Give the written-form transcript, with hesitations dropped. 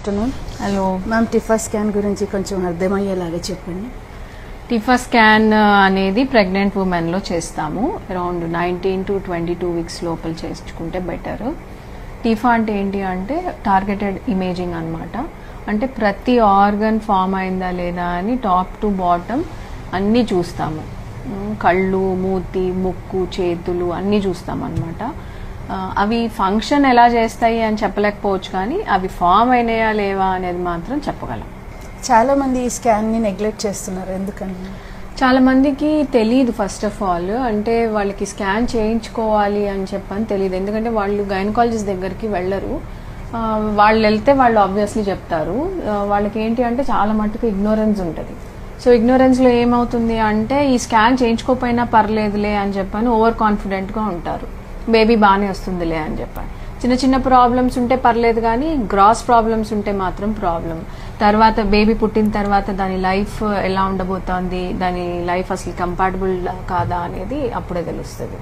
Afternoon. Hello ma'am, TIFFA scan గురించి కొంచెం అర్థమయ్యేలాగా చెప్పండి. టిఫా స్కాన్ అనేది ప్రెగ్నెంట్ ఉమెన్లో చేస్తాము. అరౌండ్ 19 to 22 వీక్స్ లోపల చేసుకుంటే బెటర్. టిఫా అంటే ఏంటి అంటే టార్గెటెడ్ ఇమేజింగ్ అనమాట. అంటే ప్రతి ఆర్గన్ ఫామ్ అయిందా లేదా అని టాప్ టు బాటమ్ అన్నీ చూస్తాము. కళ్ళు, మూతి, ముక్కు, చేతులు అన్నీ చూస్తాం అనమాట. అవి ఫంక్షన్ ఎలా చేస్తాయి అని చెప్పలేకపోవచ్చు, కానీ అవి ఫామ్ అయినాయా లేవా అనేది మాత్రం చెప్పగలం. చాలా మంది ఈ స్కాన్ని నెగ్లెక్ట్ చేస్తున్నారు, ఎందుకని? చాలా మందికి తెలియదు. ఫస్ట్ ఆఫ్ ఆల్ అంటే వాళ్ళకి స్కాన్ చేయించుకోవాలి అని చెప్పని తెలియదు. ఎందుకంటే వాళ్ళు గైనకాలజిస్ట్ దగ్గరికి వెళ్ళరు. వాళ్ళు వెళ్తే వాళ్ళు ఆబ్వియస్లీ చెప్తారు. వాళ్ళకి ఏంటి అంటే చాలా మట్టుకు ఇగ్నోరెన్స్ ఉంటుంది. సో ఇగ్నోరెన్స్లో ఏమవుతుంది అంటే ఈ స్కాన్ చేయించుకోకపోయినా పర్లేదులే అని చెప్పని ఓవర్ కాన్ఫిడెంట్గా ఉంటారు. బేబీ బాగానే వస్తుందిలే అని చెప్పని. చిన్న చిన్న ప్రాబ్లమ్స్ ఉంటే పర్లేదు, కానీ గ్రాస్ ప్రాబ్లమ్స్ ఉంటే మాత్రం ప్రాబ్లం. తర్వాత బేబీ పుట్టిన తర్వాత దాని లైఫ్ ఎలా ఉండబోతోంది, దాని లైఫ్ అసలు కంపాటబుల్ కాదా అనేది అప్పుడే తెలుస్తుంది.